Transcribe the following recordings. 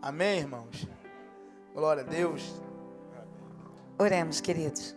Amém, irmãos? Glória a Deus. Oremos, queridos.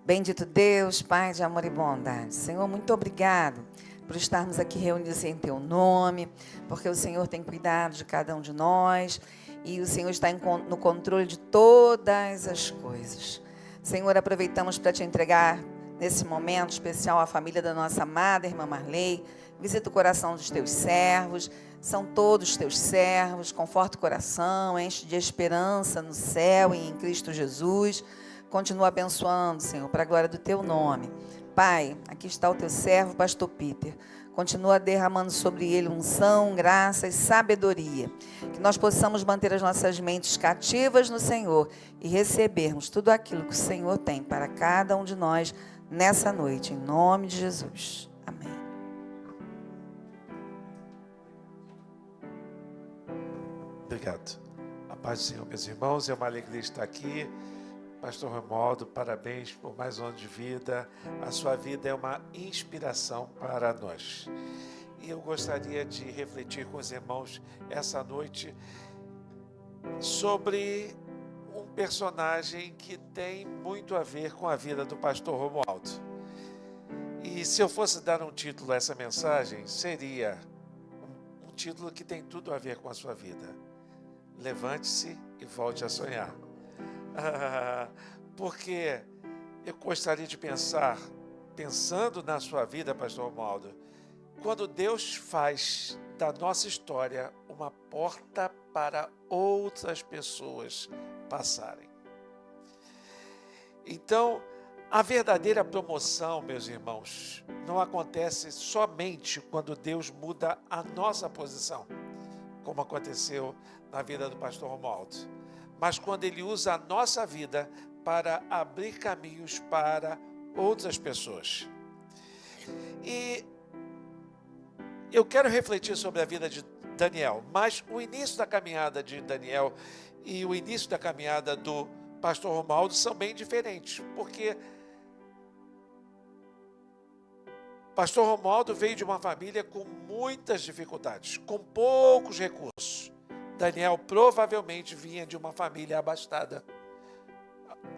Bendito Deus, Pai de amor e bondade. Senhor, muito obrigado por estarmos aqui reunidos em Teu nome, porque o Senhor tem cuidado de cada um de nós e o Senhor está no controle de todas as coisas. Senhor, aproveitamos para Te entregar nesse momento especial a família da nossa amada irmã Marley. Visita o coração dos Teus servos, são todos Teus servos, conforta o coração, enche de esperança no céu e em Cristo Jesus. Continua abençoando, Senhor, para a glória do Teu nome. Pai, aqui está o Teu servo, pastor Peter. Continua derramando sobre ele unção, graça e sabedoria. Que nós possamos manter as nossas mentes cativas no Senhor e recebermos tudo aquilo que o Senhor tem para cada um de nós nessa noite, em nome de Jesus. Amém. Obrigado. A paz do Senhor, meus irmãos, é uma alegria estar aqui. Pastor Romualdo, parabéns por mais um ano de vida. A sua vida é uma inspiração para nós. E eu gostaria de refletir com os irmãos essa noite sobre um personagem que tem muito a ver com a vida do pastor Romualdo. E se eu fosse dar um título a essa mensagem, seria um título que tem tudo a ver com a sua vida. Levante-se e volte a sonhar. Porque eu gostaria de pensando na sua vida, pastor Romualdo, quando Deus faz da nossa história uma porta para outras pessoas passarem. Então, a verdadeira promoção, meus irmãos, não acontece somente quando Deus muda a nossa posição, como aconteceu na vida do pastor Romualdo, mas quando Ele usa a nossa vida para abrir caminhos para outras pessoas. E eu quero refletir sobre a vida de Daniel, mas o início da caminhada de Daniel e o início da caminhada do pastor Romualdo são bem diferentes, porque pastor Romualdo veio de uma família com muitas dificuldades, com poucos recursos. Daniel provavelmente vinha de uma família abastada,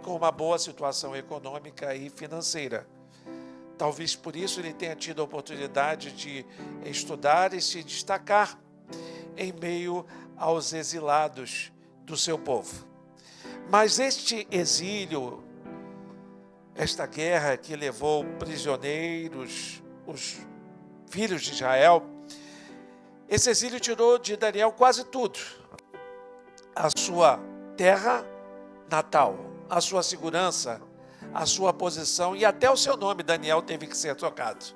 com uma boa situação econômica e financeira. Talvez por isso ele tenha tido a oportunidade de estudar e se destacar em meio aos exilados do seu povo. Mas este exílio, esta guerra que levou prisioneiros, os filhos de Israel, esse exílio tirou de Daniel quase tudo. A sua terra natal, a sua segurança, a sua posição e até o seu nome, Daniel, teve que ser trocado.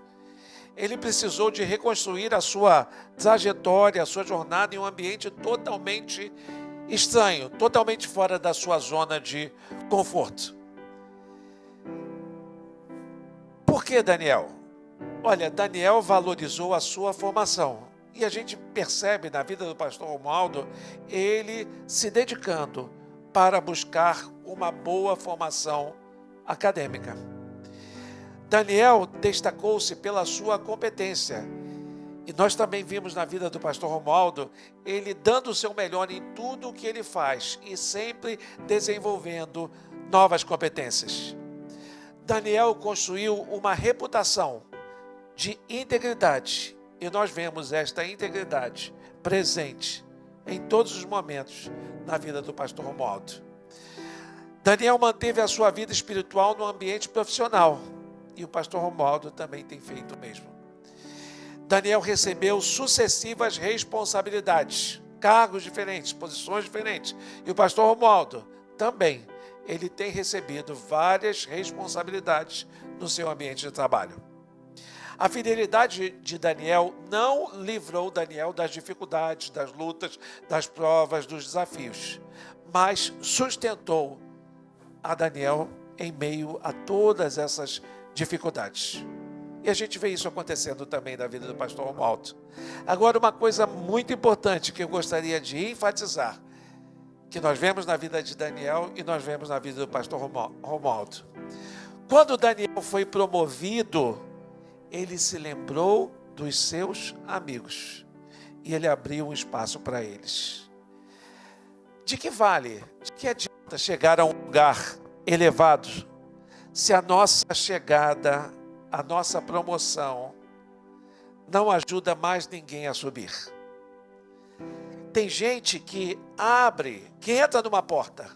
Ele precisou de reconstruir a sua trajetória, a sua jornada em um ambiente totalmente estranho, totalmente fora da sua zona de conforto. Por que Daniel? Olha, Daniel valorizou a sua formação. E a gente percebe na vida do pastor Romualdo, ele se dedicando para buscar uma boa formação acadêmica. Daniel destacou-se pela sua competência. E nós também vimos na vida do pastor Romualdo, ele dando o seu melhor em tudo o que ele faz e sempre desenvolvendo novas competências. Daniel construiu uma reputação de integridade. E nós vemos esta integridade presente em todos os momentos na vida do pastor Romualdo. Daniel manteve a sua vida espiritual no ambiente profissional. E o pastor Romualdo também tem feito o mesmo. Daniel recebeu sucessivas responsabilidades, cargos diferentes, posições diferentes. E o pastor Romualdo também, ele tem recebido várias responsabilidades no seu ambiente de trabalho. A fidelidade de Daniel não livrou Daniel das dificuldades, das lutas, das provas, dos desafios, mas sustentou a Daniel em meio a todas essas dificuldades. E a gente vê isso acontecendo também na vida do pastor Romualdo. Agora, uma coisa muito importante que eu gostaria de enfatizar, que nós vemos na vida de Daniel e nós vemos na vida do pastor Romualdo. Quando Daniel foi promovido, ele se lembrou dos seus amigos e ele abriu um espaço para eles. De que vale? De que adianta chegar a um lugar elevado se a nossa chegada, a nossa promoção não ajuda mais ninguém a subir? Tem gente que entra numa porta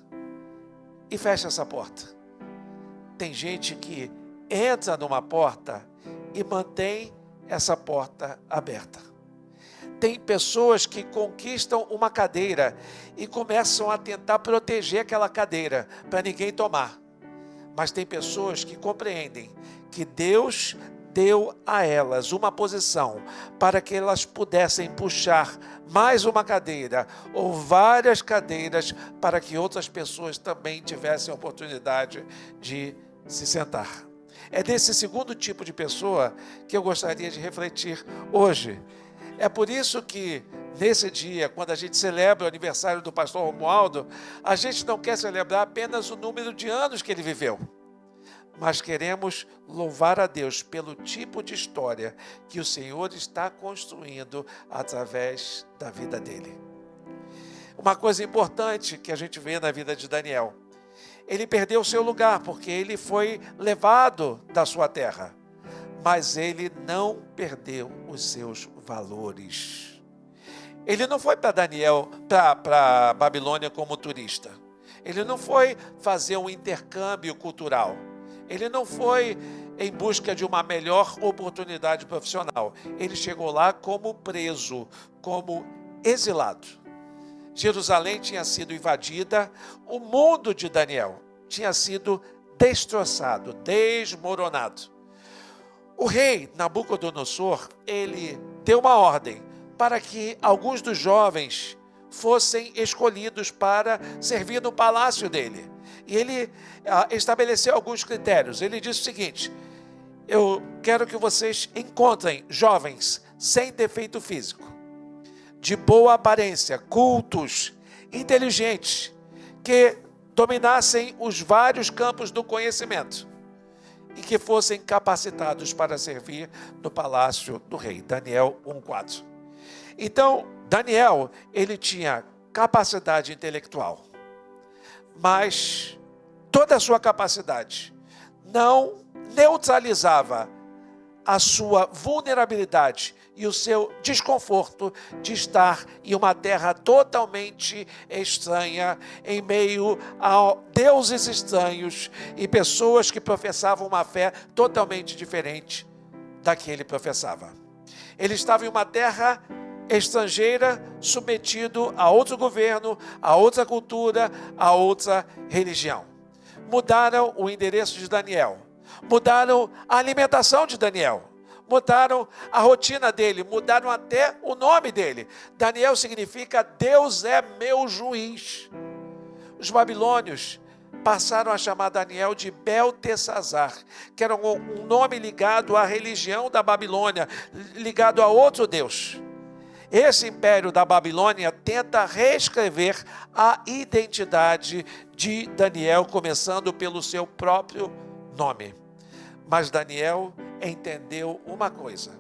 e fecha essa porta. Tem gente que entra numa porta e mantém essa porta aberta. Tem pessoas que conquistam uma cadeira e começam a tentar proteger aquela cadeira para ninguém tomar. Mas tem pessoas que compreendem que Deus deu a elas uma posição para que elas pudessem puxar mais uma cadeira ou várias cadeiras para que outras pessoas também tivessem a oportunidade de se sentar. É desse segundo tipo de pessoa que eu gostaria de refletir hoje. É por isso que, nesse dia, quando a gente celebra o aniversário do pastor Romualdo, a gente não quer celebrar apenas o número de anos que ele viveu, mas queremos louvar a Deus pelo tipo de história que o Senhor está construindo através da vida dele. Uma coisa importante que a gente vê na vida de Daniel: ele perdeu o seu lugar porque ele foi levado da sua terra, mas ele não perdeu os seus valores. Ele não foi para Babilônia como turista. Ele não foi fazer um intercâmbio cultural. Ele não foi em busca de uma melhor oportunidade profissional. Ele chegou lá como preso, como exilado. Jerusalém tinha sido invadida, o mundo de Daniel tinha sido destroçado, desmoronado. O rei Nabucodonosor, ele deu uma ordem para que alguns dos jovens fossem escolhidos para servir no palácio dele. E ele estabeleceu alguns critérios. Ele disse o seguinte: eu quero que vocês encontrem jovens sem defeito físico, de boa aparência, cultos, inteligentes, que dominassem os vários campos do conhecimento e que fossem capacitados para servir no palácio do rei. Daniel 1:4. Então, Daniel, ele tinha capacidade intelectual, mas toda a sua capacidade não neutralizava a sua vulnerabilidade e o seu desconforto de estar em uma terra totalmente estranha, em meio a deuses estranhos e pessoas que professavam uma fé totalmente diferente da que ele professava. Ele estava em uma terra estrangeira, submetido a outro governo, a outra cultura, a outra religião. Mudaram o endereço de Daniel, mudaram a alimentação de Daniel, mudaram a rotina dele, mudaram até o nome dele. Daniel significa Deus é meu juiz. Os babilônios passaram a chamar Daniel de Beltesazar, que era um nome ligado à religião da Babilônia, ligado a outro Deus. Esse império da Babilônia tenta reescrever a identidade de Daniel, começando pelo seu próprio nome. Mas Daniel entendeu uma coisa: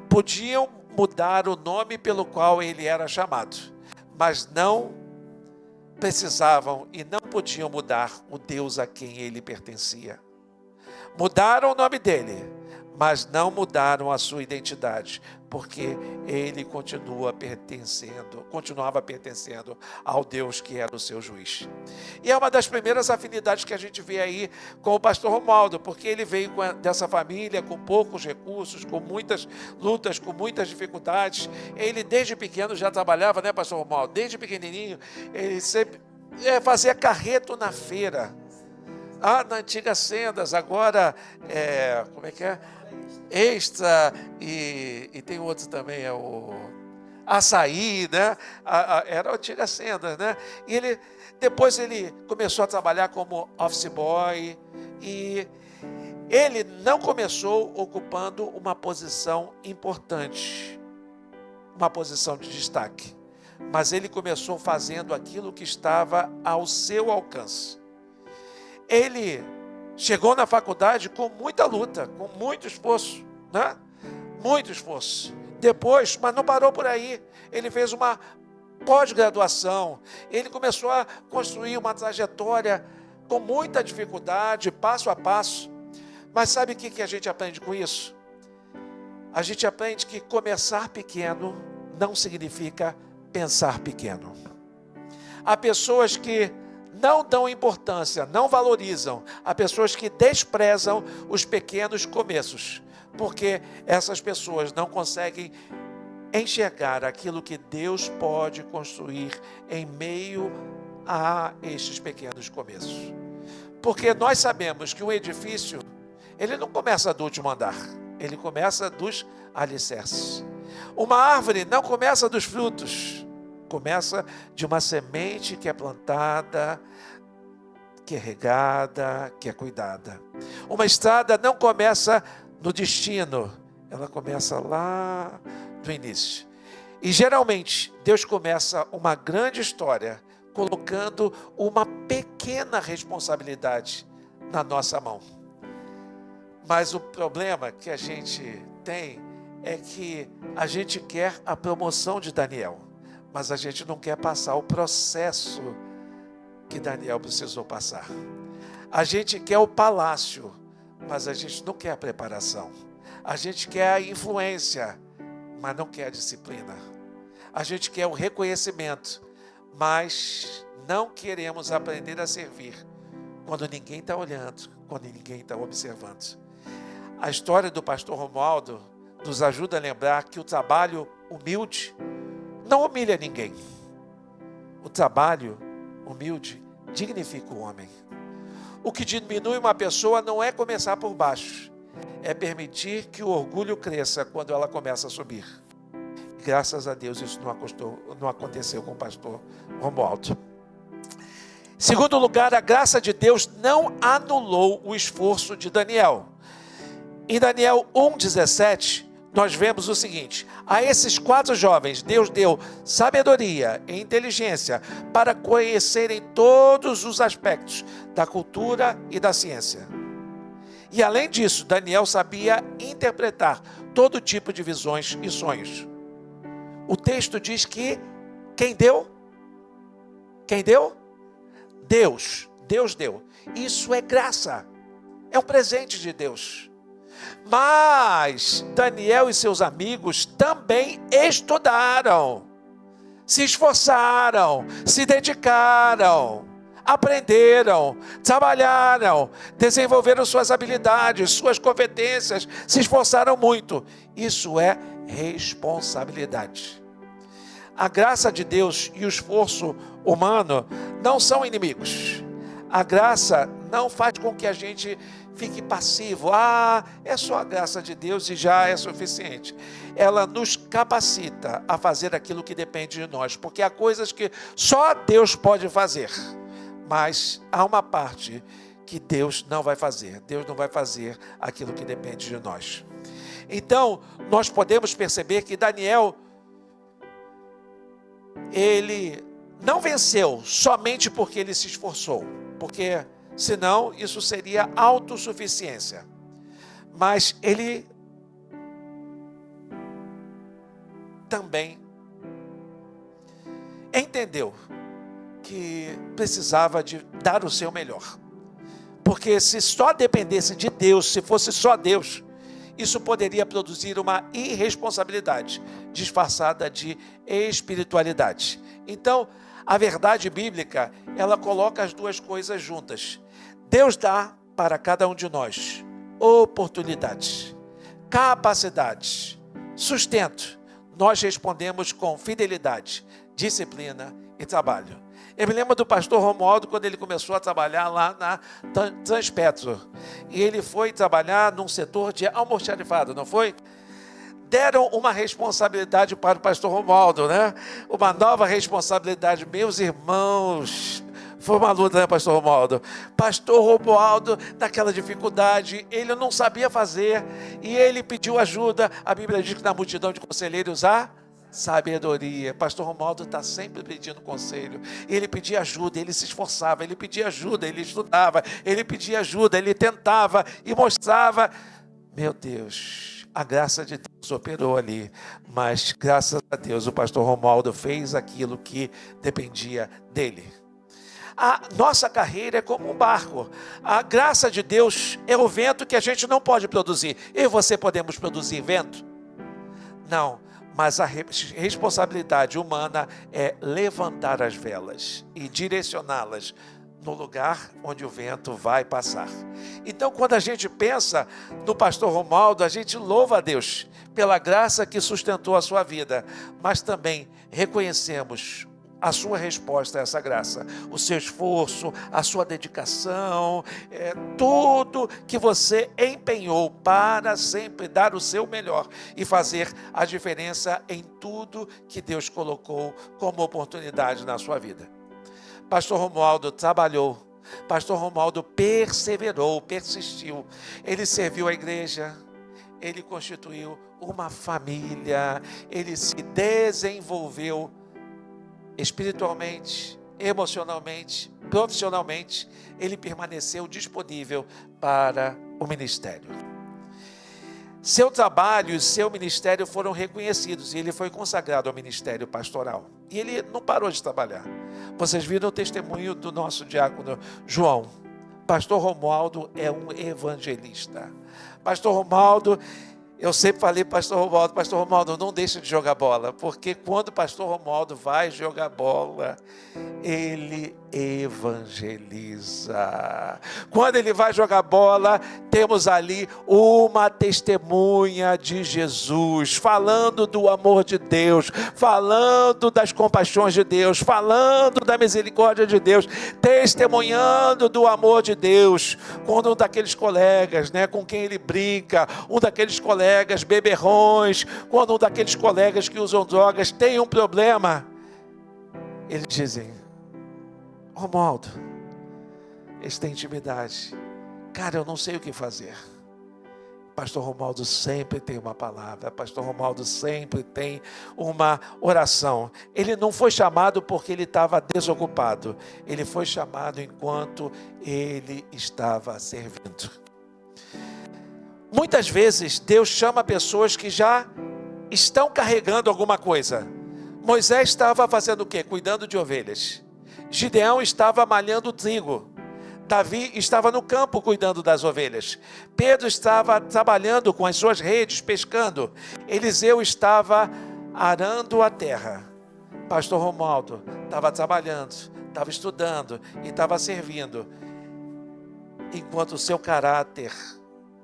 podiam mudar o nome pelo qual ele era chamado, mas não precisavam e não podiam mudar o Deus a quem ele pertencia. Mudaram o nome dele, mas não mudaram a sua identidade, porque ele continuava pertencendo ao Deus que era o seu juiz. E é uma das primeiras afinidades que a gente vê aí com o pastor Romualdo, porque ele veio dessa família com poucos recursos, com muitas lutas, com muitas dificuldades. Ele desde pequeno já trabalhava, né, pastor Romualdo? Desde pequenininho, ele sempre fazia carreto na feira. Na antiga Sendas, agora, como é que é? Extra, e tem outro também, é o Açaí, né? Era a antiga Sendas, né? E depois ele começou a trabalhar como office boy, e ele não começou ocupando uma posição importante, uma posição de destaque, mas ele começou fazendo aquilo que estava ao seu alcance. Ele chegou na faculdade com muita luta, com muito esforço, né? Muito esforço. Depois, mas não parou por aí. Ele fez uma pós-graduação. Ele começou a construir uma trajetória com muita dificuldade, passo a passo. Mas sabe o que a gente aprende com isso? A gente aprende que começar pequeno não significa pensar pequeno. Há pessoas que não dão importância, não valorizam. Há pessoas que desprezam os pequenos começos, porque essas pessoas não conseguem enxergar aquilo que Deus pode construir em meio a estes pequenos começos. Porque nós sabemos que um edifício, ele não começa do último andar, ele começa dos alicerces. Uma árvore não começa dos frutos, começa de uma semente que é plantada, que é regada, que é cuidada. Uma estrada não começa no destino, ela começa lá do início. E geralmente Deus começa uma grande história colocando uma pequena responsabilidade na nossa mão. Mas o problema que a gente tem é que a gente quer a promoção de Daniel, mas a gente não quer passar o processo que Daniel precisou passar. A gente quer o palácio, mas a gente não quer a preparação. A gente quer a influência, mas não quer a disciplina. A gente quer o reconhecimento, mas não queremos aprender a servir quando ninguém está olhando, quando ninguém está observando. A história do pastor Romualdo nos ajuda a lembrar que o trabalho humilde não humilha ninguém. O trabalho humilde dignifica o homem. O que diminui uma pessoa não é começar por baixo, é permitir que o orgulho cresça quando ela começa a subir. Graças a Deus isso não aconteceu com o pastor Romualdo. Segundo lugar, a graça de Deus não anulou o esforço de Daniel. Em Daniel 1,17, nós vemos o seguinte: a esses 4 jovens, Deus deu sabedoria e inteligência para conhecerem todos os aspectos da cultura e da ciência. E além disso, Daniel sabia interpretar todo tipo de visões e sonhos. O texto diz que quem deu? Quem deu? Deus. Deus deu. Isso é graça. É um presente de Deus. Mas Daniel e seus amigos também estudaram, se esforçaram, se dedicaram, aprenderam, trabalharam, desenvolveram suas habilidades, suas competências, se esforçaram muito. Isso é responsabilidade. A graça de Deus e o esforço humano não são inimigos. A graça não faz com que a gente fique passivo. É só a graça de Deus e já é suficiente. Ela nos capacita a fazer aquilo que depende de nós, porque há coisas que só Deus pode fazer, mas há uma parte que Deus não vai fazer. Deus não vai fazer aquilo que depende de nós. Então, nós podemos perceber que Daniel, ele não venceu somente porque ele se esforçou, porque senão isso seria autossuficiência. Mas ele também entendeu que precisava de dar o seu melhor. Porque se só dependesse de Deus, se fosse só Deus, isso poderia produzir uma irresponsabilidade disfarçada de espiritualidade. Então, a verdade bíblica, ela coloca as duas coisas juntas. Deus dá para cada um de nós oportunidades, capacidades, sustento. Nós respondemos com fidelidade, disciplina e trabalho. Eu me lembro do pastor Romualdo quando ele começou a trabalhar lá na Transpetro. E ele foi trabalhar num setor de almoxarifado, não foi? Deram uma responsabilidade para o pastor Romualdo, né? Uma nova responsabilidade. Meus irmãos, foi uma luta, né, pastor Romualdo? Pastor Romualdo, naquela dificuldade, ele não sabia fazer e ele pediu ajuda. A Bíblia diz que na multidão de conselheiros há sabedoria. Pastor Romualdo está sempre pedindo conselho. Ele pedia ajuda, ele se esforçava, ele pedia ajuda, ele estudava, ele pedia ajuda, ele tentava e mostrava. Meu Deus, a graça de Deus operou ali, mas graças a Deus o pastor Romualdo fez aquilo que dependia dele. A nossa carreira é como um barco. A graça de Deus é o vento que a gente não pode produzir. Eu e você podemos produzir vento? Não, mas a responsabilidade humana é levantar as velas e direcioná-las no lugar onde o vento vai passar. Então, quando a gente pensa no pastor Romualdo, a gente louva a Deus pela graça que sustentou a sua vida, mas também reconhecemos a sua resposta a essa graça, o seu esforço, a sua dedicação, tudo que você empenhou para sempre dar o seu melhor e fazer a diferença em tudo que Deus colocou como oportunidade na sua vida. Pastor Romualdo trabalhou, pastor Romualdo perseverou, persistiu, ele serviu a igreja, ele constituiu uma família, ele se desenvolveu espiritualmente, emocionalmente, profissionalmente, ele permaneceu disponível para o ministério. Seu trabalho e seu ministério foram reconhecidos e ele foi consagrado ao ministério pastoral. E ele não parou de trabalhar. Vocês viram o testemunho do nosso diácono João. Pastor Romualdo é um evangelista. Pastor Romualdo, eu sempre falei pastor Romualdo, não deixa de jogar bola, porque quando o pastor Romualdo vai jogar bola, ele evangeliza. Quando ele vai jogar bola, temos ali uma testemunha de Jesus, falando do amor de Deus, falando das compaixões de Deus, falando da misericórdia de Deus, testemunhando do amor de Deus. Quando um daqueles colegas, com quem ele brinca, um daqueles colegas beberrões, quando um daqueles colegas que usam drogas tem um problema, eles dizem: Romualdo, eles têm intimidade. Cara, eu não sei o que fazer. Pastor Romualdo sempre tem uma palavra. Pastor Romualdo sempre tem uma oração. Ele não foi chamado porque ele estava desocupado. Ele foi chamado enquanto ele estava servindo. Muitas vezes Deus chama pessoas que já estão carregando alguma coisa. Moisés estava fazendo o quê? Cuidando de ovelhas. Gideão estava malhando trigo. Davi estava no campo cuidando das ovelhas. Pedro estava trabalhando com as suas redes, pescando. Eliseu estava arando a terra. Pastor Romualdo estava trabalhando, estava estudando e estava servindo, enquanto o seu caráter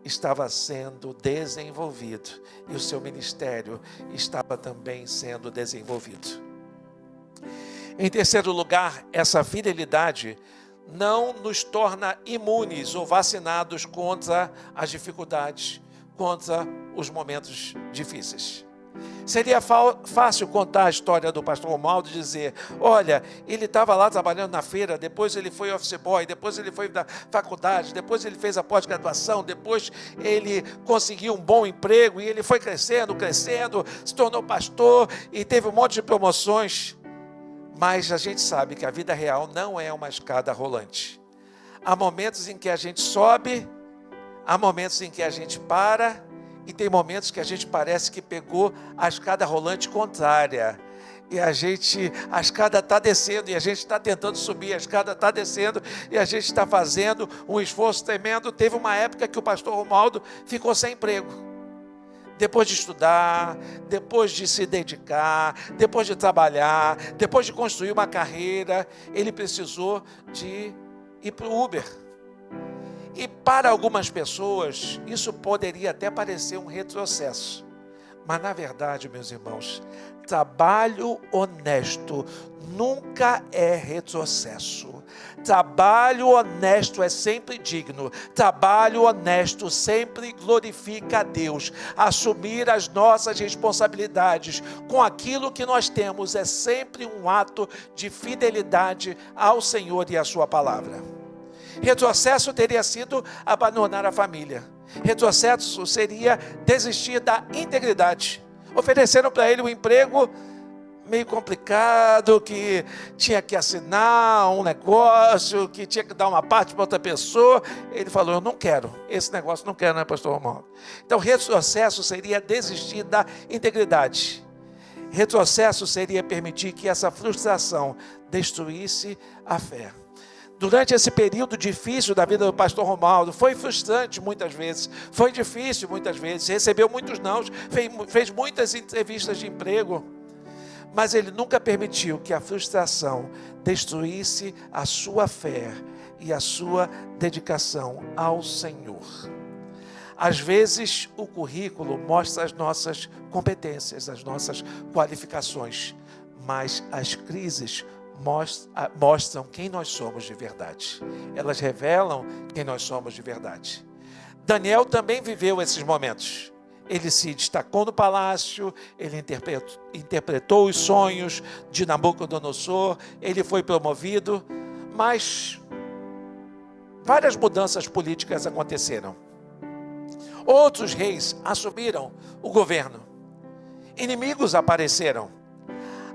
estava sendo desenvolvido e o seu ministério estava também sendo desenvolvido. Em terceiro lugar, essa fidelidade não nos torna imunes ou vacinados contra as dificuldades, contra os momentos difíceis. Seria fácil contar a história do pastor Romualdo e dizer: olha, ele estava lá trabalhando na feira, depois ele foi office boy, depois ele foi da faculdade, depois ele fez a pós-graduação, depois ele conseguiu um bom emprego e ele foi crescendo, se tornou pastor e teve um monte de promoções. Mas a gente sabe que a vida real não é uma escada rolante. Há momentos em que a gente sobe, há momentos em que a gente para, e tem momentos que a gente parece que pegou a escada rolante contrária. E a escada está descendo, e a gente está tentando subir, a escada está descendo, e a gente está fazendo um esforço tremendo. Teve uma época que o pastor Romualdo ficou sem emprego. Depois de estudar, depois de se dedicar, depois de trabalhar, depois de construir uma carreira, ele precisou de ir para o Uber. E para algumas pessoas, isso poderia até parecer um retrocesso. Mas na verdade, meus irmãos, trabalho honesto nunca é retrocesso. Trabalho honesto é sempre digno. Trabalho honesto sempre glorifica a Deus. Assumir as nossas responsabilidades com aquilo que nós temos é sempre um ato de fidelidade ao Senhor e à sua palavra. Retrocesso teria sido abandonar a família. Retrocesso seria desistir da integridade. Ofereceram para ele um emprego meio complicado, que tinha que assinar um negócio, que tinha que dar uma parte para outra pessoa. Ele falou, eu não quero, esse negócio não quero, né, pastor Romualdo? Então, retrocesso seria desistir da integridade. Retrocesso seria permitir que essa frustração destruísse a fé. Durante esse período difícil da vida do pastor Romualdo, foi frustrante muitas vezes, foi difícil muitas vezes, recebeu muitos nãos, fez muitas entrevistas de emprego, mas ele nunca permitiu que a frustração destruísse a sua fé e a sua dedicação ao Senhor. Às vezes, o currículo mostra as nossas competências, as nossas qualificações, mas as crises mostram quem nós somos de verdade. Elas revelam quem nós somos de verdade. Daniel também viveu esses momentos. Ele se destacou no palácio, ele interpretou os sonhos de Nabucodonosor, ele foi promovido, mas várias mudanças políticas aconteceram. Outros reis assumiram o governo. Inimigos apareceram.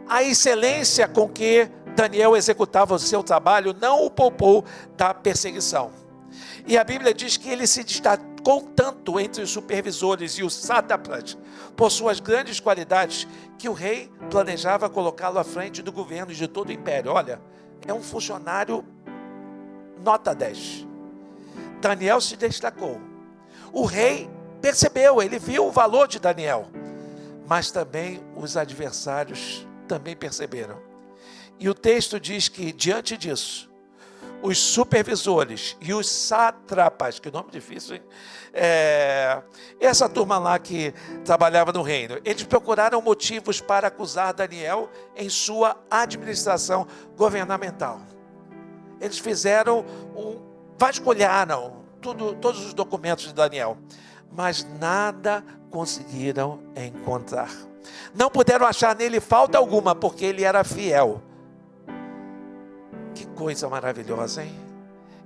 A excelência com que Daniel executava o seu trabalho não o poupou da perseguição. E a Bíblia diz que ele se destacou tanto entre os supervisores e os sátrapas por suas grandes qualidades que o rei planejava colocá-lo à frente do governo e de todo o império. Olha, é um funcionário nota 10. Daniel se destacou. O rei percebeu, ele viu o valor de Daniel, mas também os adversários também perceberam. E o texto diz que, diante disso, os supervisores e os sátrapas, que nome difícil, hein? Essa turma lá que trabalhava no reino, eles procuraram motivos para acusar Daniel em sua administração governamental. Eles vasculharam todos os documentos de Daniel, mas nada conseguiram encontrar. Não puderam achar nele falta alguma, porque ele era fiel. Que coisa maravilhosa, hein?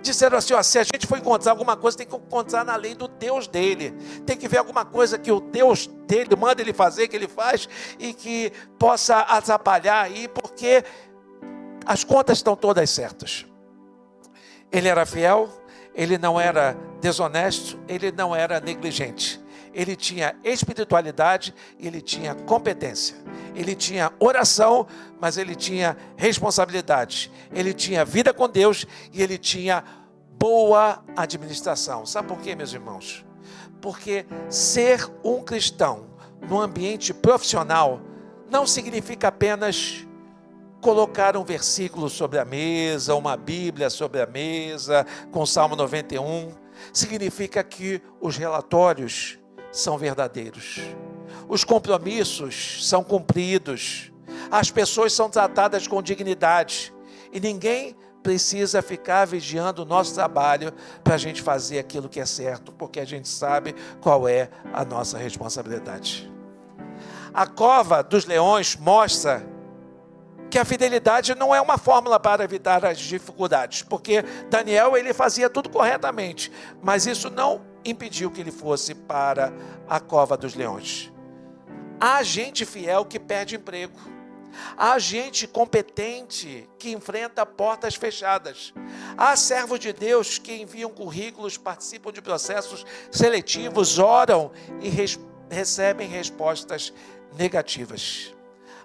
Disseram assim, ó, se a gente for encontrar alguma coisa, tem que encontrar na lei do Deus dele. Tem que ver alguma coisa que o Deus dele manda ele fazer, que ele faz, e que possa atrapalhar aí, porque as contas estão todas certas. Ele era fiel, ele não era desonesto, ele não era negligente. Ele tinha espiritualidade e ele tinha competência. Ele tinha oração, mas ele tinha responsabilidade. Ele tinha vida com Deus e ele tinha boa administração. Sabe por quê, meus irmãos? Porque ser um cristão no ambiente profissional não significa apenas colocar um versículo sobre a mesa, uma Bíblia sobre a mesa, com o Salmo 91. Significa que os relatórios são verdadeiros, os compromissos são cumpridos, as pessoas são tratadas com dignidade e ninguém precisa ficar vigiando o nosso trabalho para a gente fazer aquilo que é certo, porque a gente sabe qual é a nossa responsabilidade. A cova dos leões mostra que a fidelidade não é uma fórmula para evitar as dificuldades, porque Daniel ele fazia tudo corretamente, mas isso não impediu que ele fosse para a cova dos leões. Há gente fiel que perde emprego. Há gente competente que enfrenta portas fechadas. Há servos de Deus que enviam currículos, participam de processos seletivos, oram e recebem respostas negativas.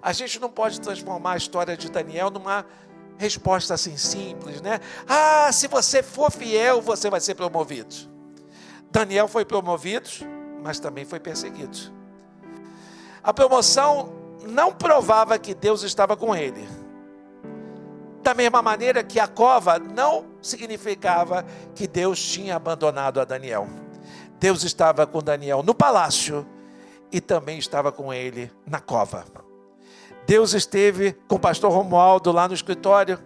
A gente não pode transformar a história de Daniel numa resposta assim simples, né? Ah, se você for fiel, você vai ser promovido. Daniel foi promovido, mas também foi perseguido. A promoção não provava que Deus estava com ele. Da mesma maneira que a cova não significava que Deus tinha abandonado a Daniel. Deus estava com Daniel no palácio e também estava com ele na cova. Deus esteve com o pastor Romualdo lá no escritório.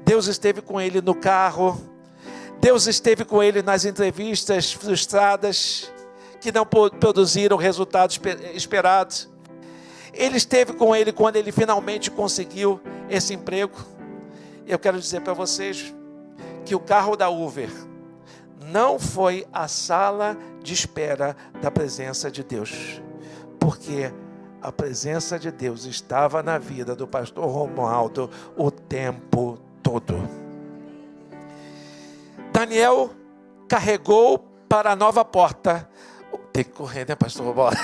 Deus esteve com ele no carro. Deus esteve com ele nas entrevistas frustradas, que não produziram o resultado esperado. Ele esteve com ele quando ele finalmente conseguiu esse emprego. Eu quero dizer para vocês que o carro da Uber não foi a sala de espera da presença de Deus, porque a presença de Deus estava na vida do pastor Romualdo o tempo todo. Daniel carregou para a nova porta, tem que correr, né, pastor Romualdo?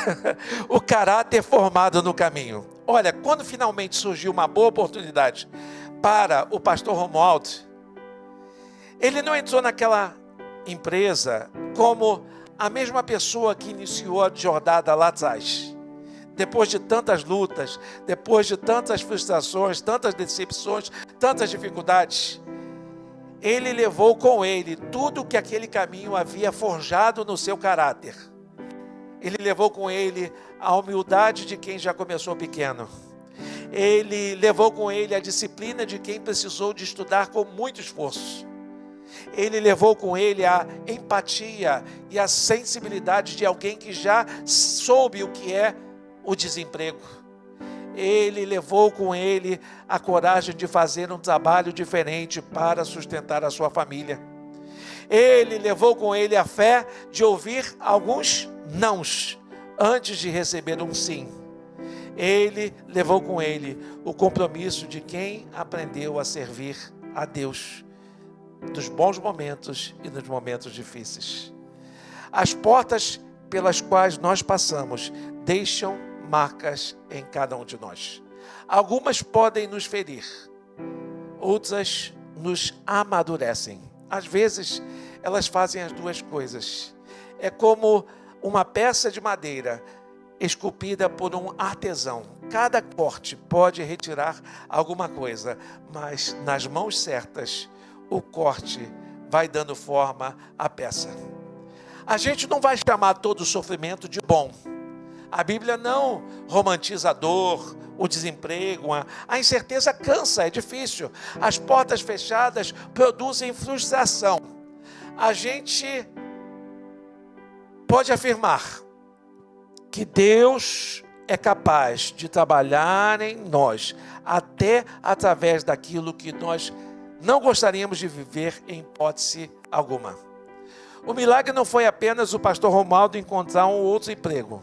O caráter formado no caminho. Olha, quando finalmente surgiu uma boa oportunidade para o pastor Romualdo, ele não entrou naquela empresa como a mesma pessoa que iniciou a jornada lá atrás. Depois de tantas lutas, depois de tantas frustrações, tantas decepções, tantas dificuldades, ele levou com ele tudo que aquele caminho havia forjado no seu caráter. Ele levou com ele a humildade de quem já começou pequeno. Ele levou com ele a disciplina de quem precisou de estudar com muito esforço. Ele levou com ele a empatia e a sensibilidade de alguém que já soube o que é o desemprego. Ele levou com ele a coragem de fazer um trabalho diferente para sustentar a sua família. Ele levou com ele a fé de ouvir alguns nãos antes de receber um sim. Ele levou com ele o compromisso de quem aprendeu a servir a Deus nos bons momentos e nos momentos difíceis. As portas pelas quais nós passamos deixam marcas em cada um de nós. Algumas podem nos ferir, outras nos amadurecem. Às vezes, elas fazem as duas coisas. É como uma peça de madeira esculpida por um artesão. Cada corte pode retirar alguma coisa, mas nas mãos certas, o corte vai dando forma à peça. A gente não vai chamar todo o sofrimento de bom. A Bíblia não romantiza a dor, o desemprego, a incerteza cansa, é difícil. As portas fechadas produzem frustração. A gente pode afirmar que Deus é capaz de trabalhar em nós, até através daquilo que nós não gostaríamos de viver em hipótese alguma. O milagre não foi apenas o pastor Romualdo encontrar um outro emprego,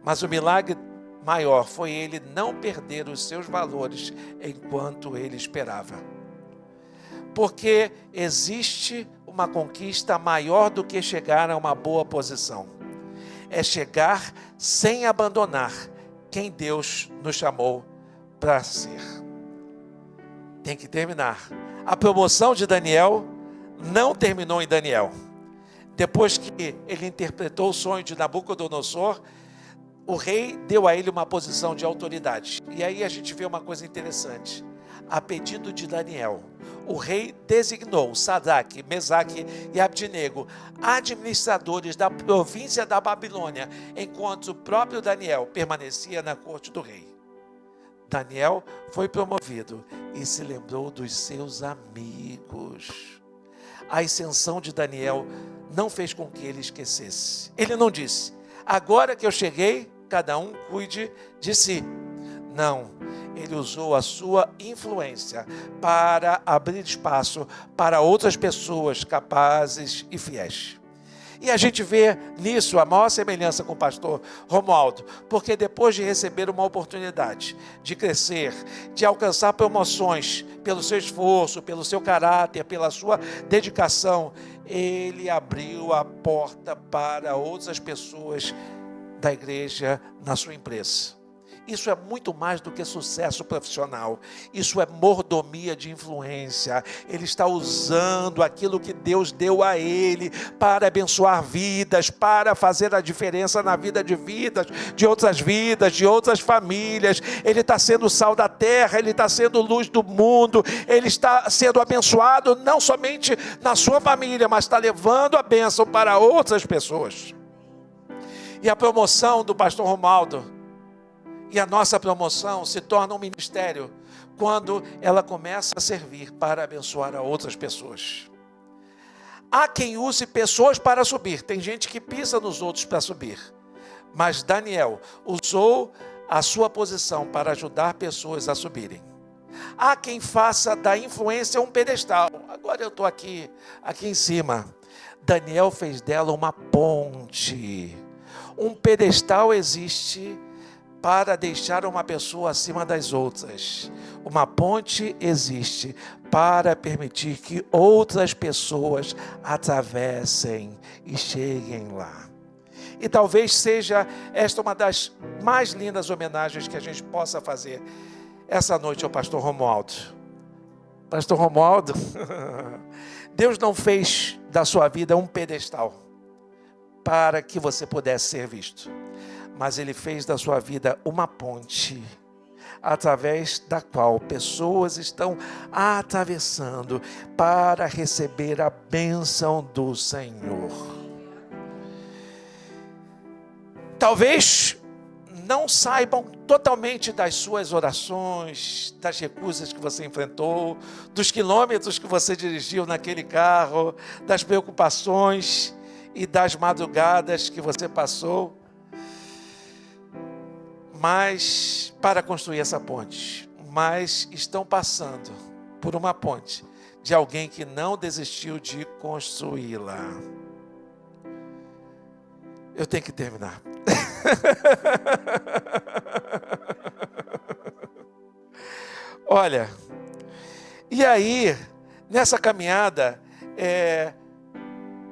mas o milagre maior foi ele não perder os seus valores enquanto ele esperava. Porque existe uma conquista maior do que chegar a uma boa posição. É chegar sem abandonar quem Deus nos chamou para ser. Tem que terminar. A promoção de Daniel não terminou em Daniel. Depois que ele interpretou o sonho de Nabucodonosor, o rei deu a ele uma posição de autoridade. E aí a gente vê uma coisa interessante. A pedido de Daniel, o rei designou Sadraque, Mesaque e Abdinego, administradores da província da Babilônia, enquanto o próprio Daniel permanecia na corte do rei. Daniel foi promovido e se lembrou dos seus amigos. A ascensão de Daniel não fez com que ele esquecesse. Ele não disse: agora que eu cheguei, cada um cuide de si. Não, ele usou a sua influência para abrir espaço para outras pessoas capazes e fiéis. E a gente vê nisso a maior semelhança com o pastor Romualdo, porque depois de receber uma oportunidade de crescer, de alcançar promoções pelo seu esforço, pelo seu caráter, pela sua dedicação, ele abriu a porta para outras pessoas da igreja na sua empresa. Isso é muito mais do que sucesso profissional. Isso é mordomia de influência. Ele está usando aquilo que Deus deu a ele para abençoar vidas, para fazer a diferença na vida de outras vidas, de outras famílias. Ele está sendo sal da terra, ele está sendo luz do mundo, ele está sendo abençoado não somente na sua família, mas está levando a bênção para outras pessoas. E a promoção do pastor Romualdo e a nossa promoção se torna um ministério quando ela começa a servir para abençoar a outras pessoas. Há quem use pessoas para subir. Tem gente que pisa nos outros para subir. Mas Daniel usou a sua posição para ajudar pessoas a subirem. Há quem faça da influência um pedestal. Agora eu estou aqui em cima. Daniel fez dela uma ponte. Um pedestal existe para deixar uma pessoa acima das outras. Uma ponte existe para permitir que outras pessoas atravessem e cheguem lá. E talvez seja esta uma das mais lindas homenagens que a gente possa fazer essa noite ao pastor Romualdo. Pastor Romualdo, Deus não fez da sua vida um pedestal para que você pudesse ser visto, mas Ele fez da sua vida uma ponte, através da qual pessoas estão atravessando para receber a bênção do Senhor. Talvez não saibam totalmente das suas orações, das recusas que você enfrentou, dos quilômetros que você dirigiu naquele carro, das preocupações e das madrugadas que você passou, mas para construir essa ponte, mas estão passando por uma ponte de alguém que não desistiu de construí-la. Eu tenho que terminar. Olha, e aí, nessa caminhada,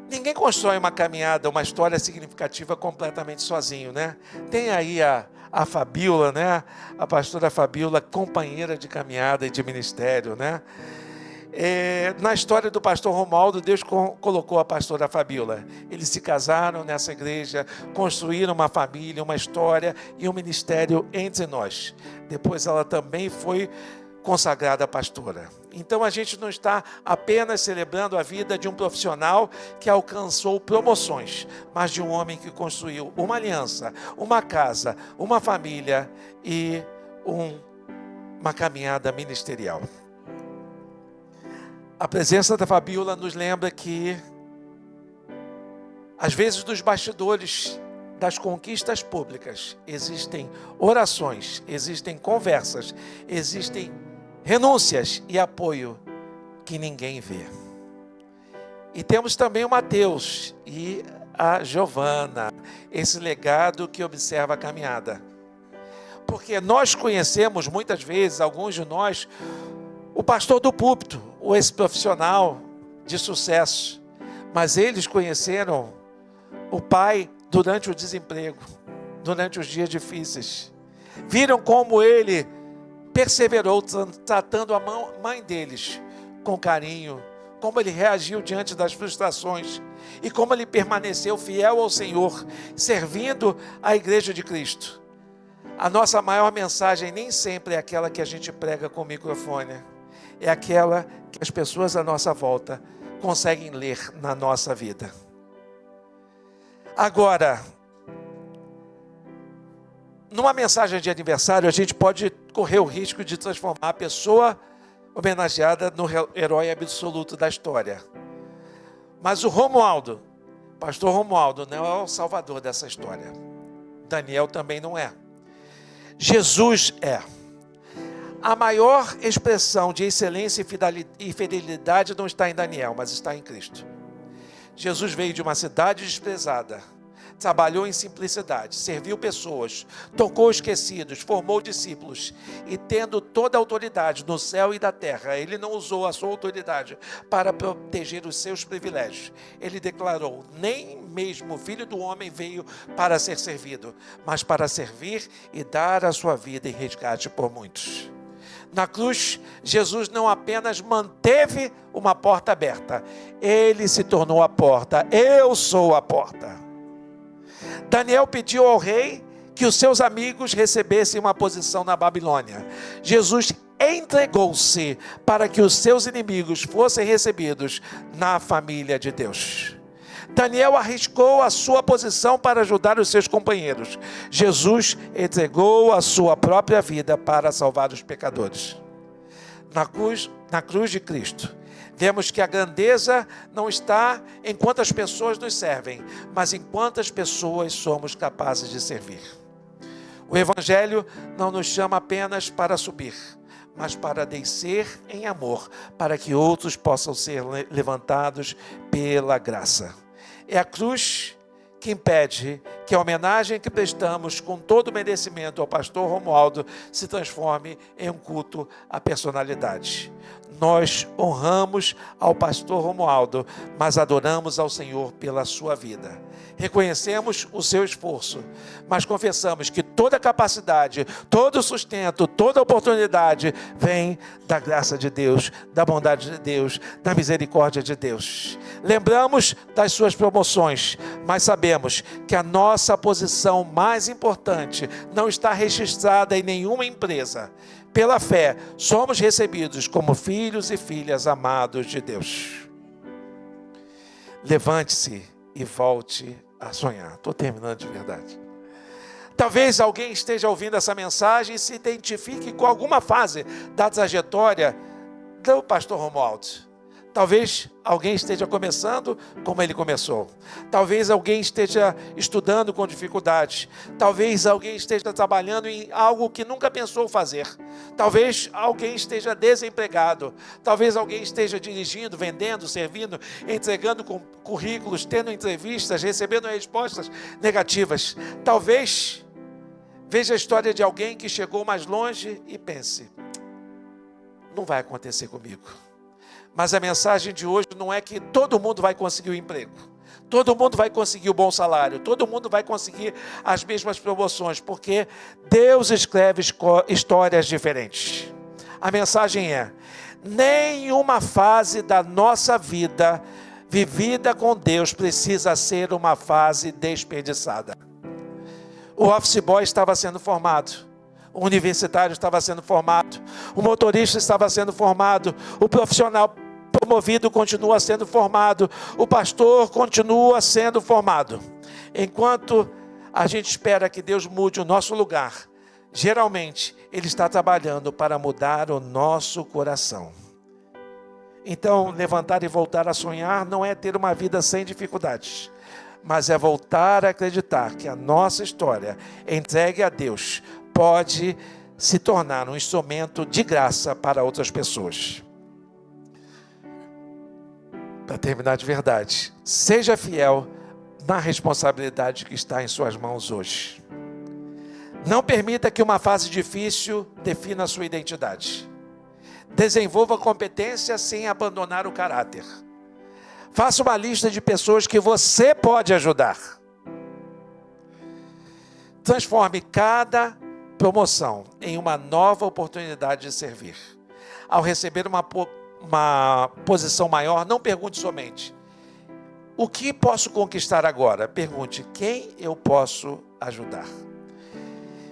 ninguém constrói uma caminhada, uma história significativa completamente sozinho, né? Tem aí a Fabíola, né? A pastora Fabíola, companheira de caminhada e de ministério, né? Na história do pastor Romualdo, Deus colocou a pastora Fabíola. Eles se casaram nessa igreja, construíram uma família, uma história e um ministério entre nós. Depois ela também foi consagrada pastora. Então a gente não está apenas celebrando a vida de um profissional que alcançou promoções, mas de um homem que construiu uma aliança, uma casa, uma família e uma caminhada ministerial. A presença da Fabíola nos lembra que, às vezes, nos bastidores das conquistas públicas, existem orações, existem conversas, existem renúncias e apoio que ninguém vê. E temos também o Mateus e a Giovana, esse legado que observa a caminhada. Porque nós conhecemos, muitas vezes, alguns de nós, o pastor do púlpito, ou esse profissional de sucesso, mas eles conheceram o pai durante o desemprego, durante os dias difíceis. Viram como ele perseverou, tratando a mãe deles com carinho, como ele reagiu diante das frustrações e como ele permaneceu fiel ao Senhor, servindo a igreja de Cristo. A nossa maior mensagem nem sempre é aquela que a gente prega com o microfone, é aquela que as pessoas à nossa volta conseguem ler na nossa vida. Agora, numa mensagem de aniversário, a gente pode correr o risco de transformar a pessoa homenageada no herói absoluto da história. Mas o Romualdo, pastor Romualdo, não é o salvador dessa história. Daniel também não é. Jesus é. A maior expressão de excelência e fidelidade não está em Daniel, mas está em Cristo. Jesus veio de uma cidade desprezada, trabalhou em simplicidade, serviu pessoas, tocou esquecidos, formou discípulos e, tendo toda a autoridade no céu e da terra, ele não usou a sua autoridade para proteger os seus privilégios. Ele declarou: nem mesmo o Filho do Homem veio para ser servido, mas para servir e dar a sua vida em resgate por muitos. Na cruz, Jesus não apenas manteve uma porta aberta, ele se tornou a porta. Eu sou a porta. Daniel pediu ao rei que os seus amigos recebessem uma posição na Babilônia. Jesus entregou-se para que os seus inimigos fossem recebidos na família de Deus. Daniel arriscou a sua posição para ajudar os seus companheiros. Jesus entregou a sua própria vida para salvar os pecadores. Na cruz de Cristo, vemos que a grandeza não está em quantas pessoas nos servem, mas em quantas pessoas somos capazes de servir. O Evangelho não nos chama apenas para subir, mas para descer em amor, para que outros possam ser levantados pela graça. É a cruz que impede que a homenagem que prestamos com todo o merecimento ao pastor Romualdo se transforme em um culto à personalidade. Nós honramos ao pastor Romualdo, mas adoramos ao Senhor pela sua vida. Reconhecemos o seu esforço, mas confessamos que toda capacidade, todo sustento, toda oportunidade vem da graça de Deus, da bondade de Deus, da misericórdia de Deus. Lembramos das suas promoções, mas sabemos que a nossa posição mais importante não está registrada em nenhuma empresa. Pela fé, somos recebidos como filhos e filhas amados de Deus. Levante-se e volte a sonhar. Estou terminando de verdade. Talvez alguém esteja ouvindo essa mensagem e se identifique com alguma fase da trajetória do pastor Romualdo. Talvez alguém esteja começando como ele começou. Talvez alguém esteja estudando com dificuldade. Talvez alguém esteja trabalhando em algo que nunca pensou fazer. Talvez alguém esteja desempregado. Talvez alguém esteja dirigindo, vendendo, servindo, entregando currículos, tendo entrevistas, recebendo respostas negativas. Talvez veja a história de alguém que chegou mais longe e pense: não vai acontecer comigo. Mas a mensagem de hoje não é que todo mundo vai conseguir o emprego, todo mundo vai conseguir o bom salário, todo mundo vai conseguir as mesmas promoções, porque Deus escreve histórias diferentes. A mensagem é: nenhuma fase da nossa vida vivida com Deus precisa ser uma fase desperdiçada. O office boy estava sendo formado. O universitário estava sendo formado, o motorista estava sendo formado, o profissional promovido continua sendo formado, o pastor continua sendo formado. Enquanto a gente espera que Deus mude o nosso lugar, geralmente Ele está trabalhando para mudar o nosso coração. Então, levantar e voltar a sonhar não é ter uma vida sem dificuldades, mas é voltar a acreditar que a nossa história, entregue a Deus, pode se tornar um instrumento de graça para outras pessoas. Para terminar de verdade, seja fiel na responsabilidade que está em suas mãos hoje. Não permita que uma fase difícil defina a sua identidade. Desenvolva competência sem abandonar o caráter. Faça uma lista de pessoas que você pode ajudar. Transforme cada promoção em uma nova oportunidade de servir. Ao receber uma posição maior, não pergunte somente: o que posso conquistar agora? Pergunte: quem eu posso ajudar?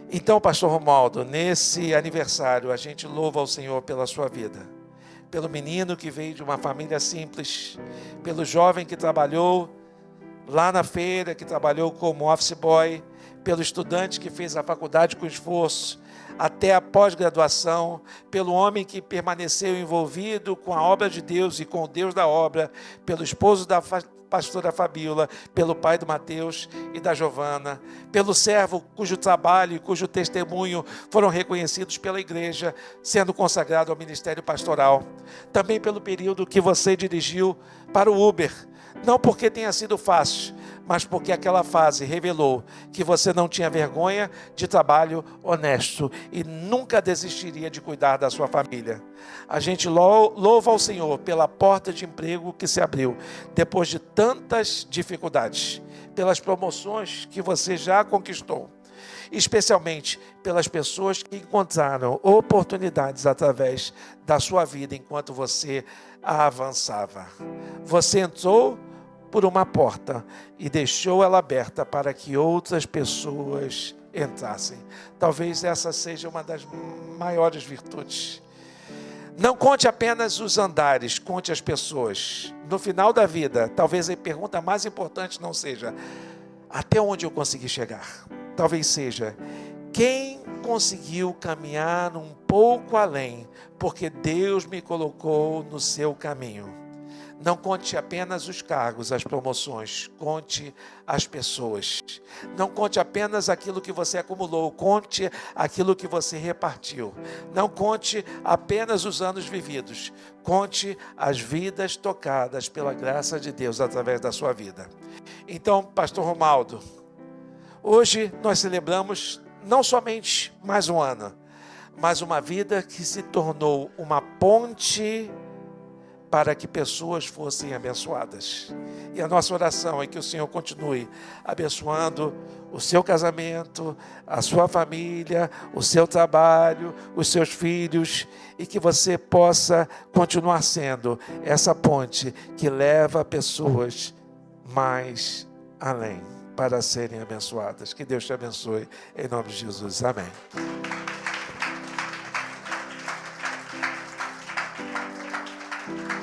Então, pastor Romualdo, nesse aniversário, a gente louva ao Senhor pela sua vida, pelo menino que veio de uma família simples, pelo jovem que trabalhou lá na feira, que trabalhou como office boy, pelo estudante que fez a faculdade com esforço, até a pós-graduação, pelo homem que permaneceu envolvido com a obra de Deus e com o Deus da obra, pelo esposo da pastora Fabíola, pelo pai do Mateus e da Giovana, pelo servo cujo trabalho e cujo testemunho foram reconhecidos pela igreja, sendo consagrado ao ministério pastoral. Também pelo período que você dirigiu para o Uber, não porque tenha sido fácil, mas porque aquela fase revelou que você não tinha vergonha de trabalho honesto e nunca desistiria de cuidar da sua família. A gente louva ao Senhor pela porta de emprego que se abriu depois de tantas dificuldades, pelas promoções que você já conquistou, especialmente pelas pessoas que encontraram oportunidades através da sua vida enquanto você avançava. Você entrou por uma porta e deixou ela aberta para que outras pessoas entrassem. Talvez essa seja uma das maiores virtudes. Não conte apenas os andares, conte as pessoas. No final da vida, talvez a pergunta mais importante não seja: até onde eu consegui chegar? Talvez seja: quem conseguiu caminhar um pouco além, porque Deus me colocou no seu caminho. Não conte apenas os cargos, as promoções, conte as pessoas. Não conte apenas aquilo que você acumulou, conte aquilo que você repartiu. Não conte apenas os anos vividos, conte as vidas tocadas pela graça de Deus através da sua vida. Então, pastor Romaldo, hoje nós celebramos não somente mais um ano, mas uma vida que se tornou uma ponte para que pessoas fossem abençoadas. E a nossa oração é que o Senhor continue abençoando o seu casamento, a sua família, o seu trabalho, os seus filhos, e que você possa continuar sendo essa ponte que leva pessoas mais além para serem abençoadas. Que Deus te abençoe, em nome de Jesus. Amém.